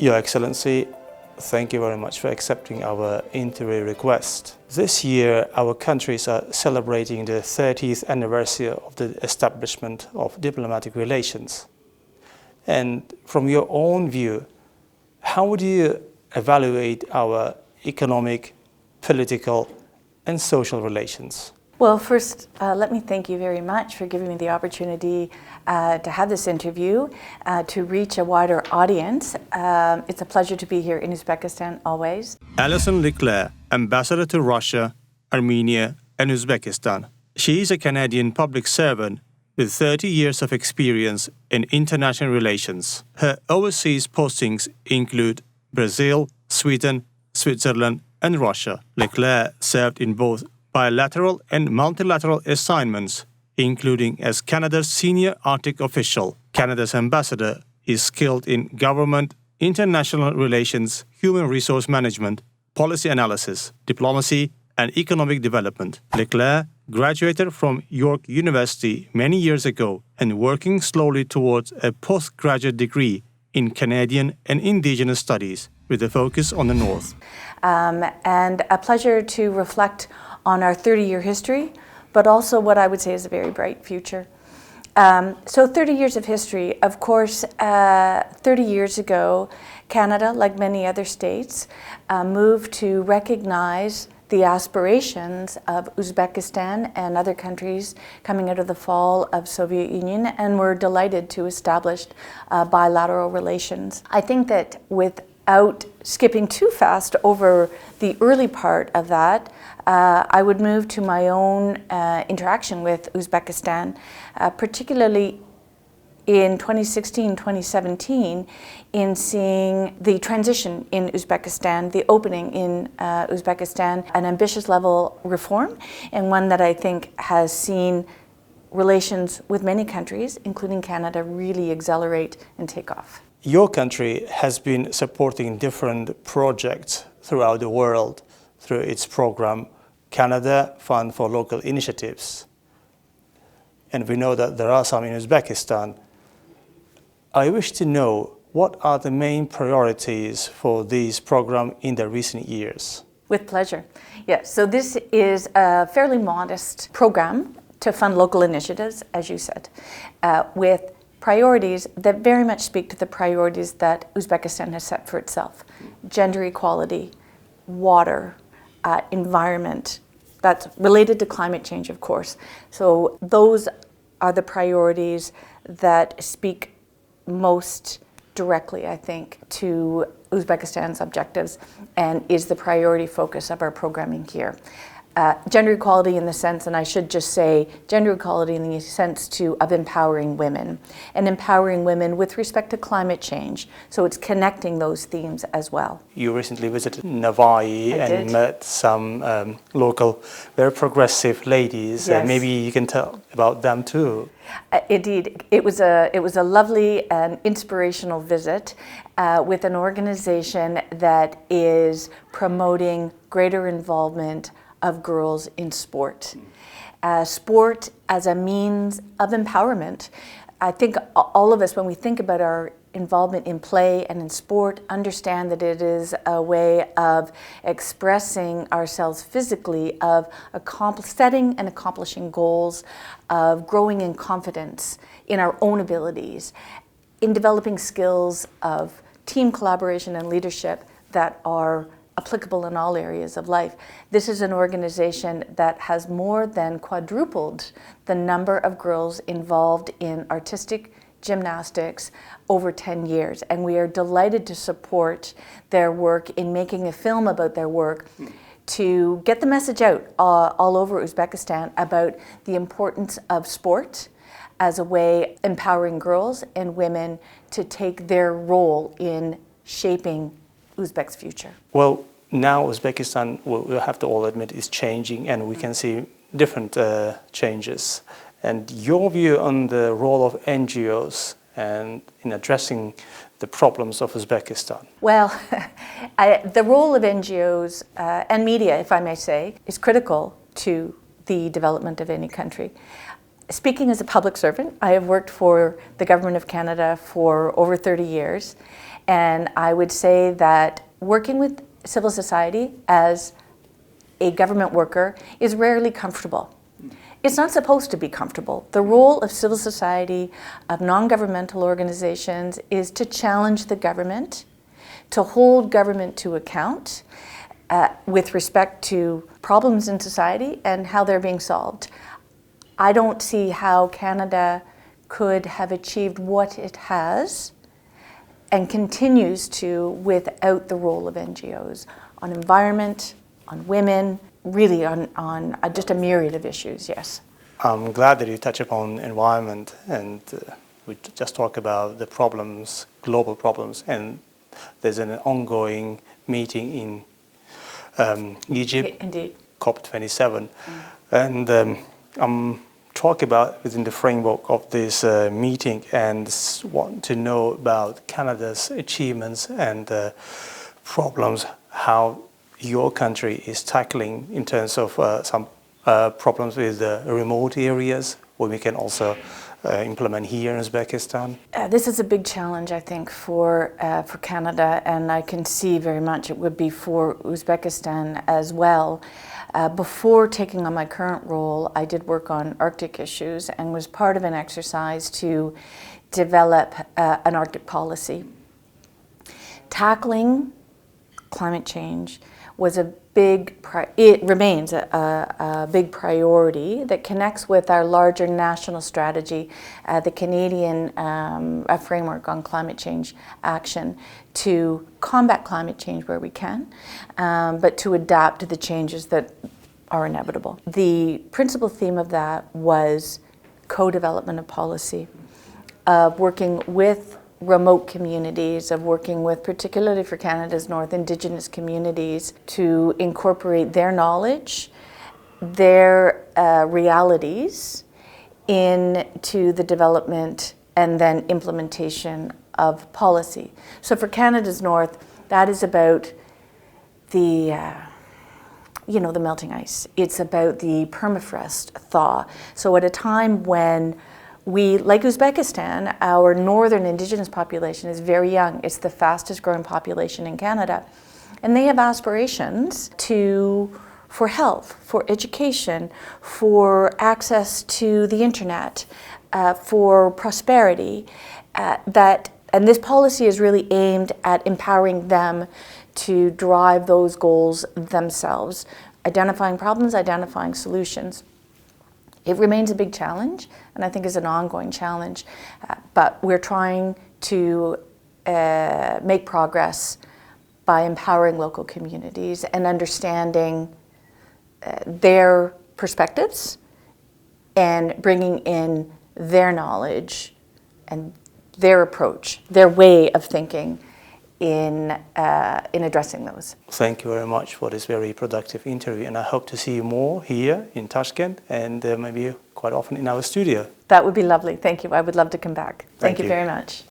Your Excellency, thank you very much for accepting our interview request. This year, our countries are celebrating the 30th anniversary of the establishment of diplomatic relations. And from your own view, how would you evaluate our economic, political, and social relations? Well, first, let me thank you very much for giving me the opportunity to have this interview, to reach a wider audience. It's a pleasure to be here in Uzbekistan always. Alison LeClaire, Ambassador to Russia, Armenia, and Uzbekistan. She is a Canadian public servant with 30 years of experience in international relations. Her overseas postings include Brazil, Sweden, Switzerland, and Russia. LeClaire served in both bilateral and multilateral assignments, including as Canada's senior Arctic official. Canada's ambassador is skilled in government, international relations, human resource management, policy analysis, diplomacy, and economic development. LeClaire graduated from York University many years ago and working slowly towards a postgraduate degree in Canadian and Indigenous Studies with a focus on the North. And a pleasure to reflect on our 30-year history, but also what I would say is a very bright future. So 30 years of history, of course, 30 years ago, Canada, like many other states, moved to recognize the aspirations of Uzbekistan and other countries coming out of the fall of Soviet Union, and we're delighted to establish bilateral relations. I think that without skipping too fast over the early part of that, I would move to my own interaction with Uzbekistan, particularly in 2016-2017, in seeing the transition in Uzbekistan, the opening in Uzbekistan, an ambitious level reform, and one that I think has seen relations with many countries, including Canada, really accelerate and take off. Your country has been supporting different projects throughout the world through its program Canada Fund for Local Initiatives. And we know that there are some in Uzbekistan. I wish to know what are the main priorities for this program in the recent years? With pleasure. Yes, so this is a fairly modest program to fund local initiatives, as you said, with priorities that very much speak to the priorities that Uzbekistan has set for itself. Gender equality, water, environment, that's related to climate change, of course. So those are the priorities that speak most directly, I think, to Uzbekistan's objectives and is the priority focus of our programming here. Gender equality in the sense, and I should just say, gender equality in the sense of empowering women, and empowering women with respect to climate change. So it's connecting those themes as well. You recently visited Navai and met some local, very progressive ladies. Yes. Maybe you can tell about them too. Indeed, it was a lovely and inspirational visit with an organization that is promoting greater involvement of girls in sport. Sport as a means of empowerment. I think all of us, when we think about our involvement in play and in sport, understand that it is a way of expressing ourselves physically, of setting and accomplishing goals, of growing in confidence in our own abilities, in developing skills of team collaboration and leadership that are applicable in all areas of life. This is an organization that has more than quadrupled the number of girls involved in artistic gymnastics over 10 years. And we are delighted to support their work in making a film about their work to get the message out all over Uzbekistan about the importance of sport as a way empowering girls and women to take their role in shaping Uzbek's future. Well, now Uzbekistan, we'll have to all admit, is changing, and we can see different changes. And your view on the role of NGOs and in addressing the problems of Uzbekistan? Well, the role of NGOs and media, if I may say, is critical to the development of any country. Speaking as a public servant, I have worked for the Government of Canada for over 30 years. And I would say that working with civil society as a government worker is rarely comfortable. It's not supposed to be comfortable. The role of civil society, of non-governmental organizations, is to challenge the government, to hold government to account with respect to problems in society and how they're being solved. I don't see how Canada could have achieved what it has and continues to without the role of NGOs on environment, on women, really on just a myriad of issues, yes. I'm glad that you touch upon environment, and we just talk about the problems, global problems, and there's an ongoing meeting in Egypt, Indeed. COP27, and I'm talking about within the framework of this meeting and want to know about Canada's achievements and problems, how your country is tackling in terms of some problems with remote areas, where we can also implement here in Uzbekistan. This is a big challenge, I think, for Canada, and I can see very much it would be for Uzbekistan as well. Before taking on my current role, I did work on Arctic issues and was part of an exercise to develop an Arctic policy. Tackling climate change was it remains a big priority that connects with our larger national strategy, the Canadian framework on climate change action, to combat climate change where we can, but to adapt to the changes that are inevitable. The principal theme of that was co-development of policy, of working with remote communities, of working with, particularly for Canada's North, Indigenous communities, to incorporate their knowledge, their realities into the development and then implementation of policy. So for Canada's North, that is about the melting ice. It's about the permafrost thaw. So at a time when we, like Uzbekistan, our northern Indigenous population is very young. It's the fastest growing population in Canada. And they have aspirations for health, for education, for access to the internet, for prosperity, and this policy is really aimed at empowering them to drive those goals themselves, identifying problems, identifying solutions. It remains a big challenge, and I think is an ongoing challenge, but we're trying to make progress by empowering local communities and understanding their perspectives and bringing in their knowledge and their approach, their way of thinking in addressing those. Thank you very much for this very productive interview, and I hope to see you more here in Tashkent and maybe quite often in our studio. That would be lovely. Thank you. I would love to come back. Thank you you. very much.